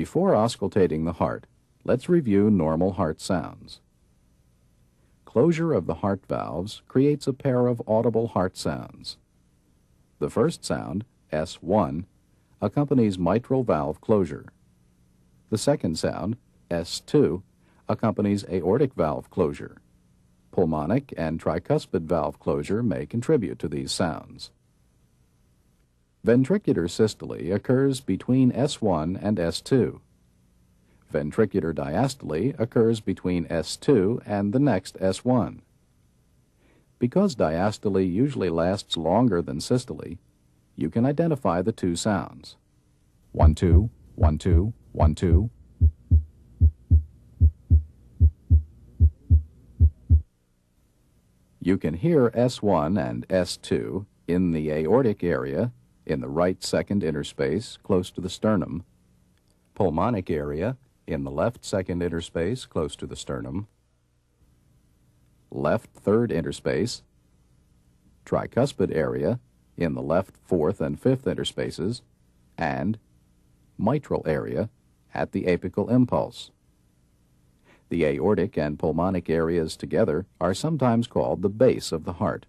Before auscultating the heart, let's review normal heart sounds. Closure of the heart valves creates a pair of audible heart sounds. The first sound, S1, accompanies mitral valve closure. The second sound, S2, accompanies aortic valve closure. Pulmonic and tricuspid valve closure may contribute to these sounds. Ventricular systole occurs between S1 and S2. Ventricular diastole occurs between S2 and the next S1. Because diastole usually lasts longer than systole, you can identify the two sounds. 1, 2, 1, 2, 1, 2. You can hear S1 and S2 in the aortic area, in the right second interspace close to the sternum, pulmonic area in the left second interspace close to the sternum, left third interspace, tricuspid area in the left fourth and fifth interspaces, and mitral area at the apical impulse. The aortic and pulmonic areas together are sometimes called the base of the heart.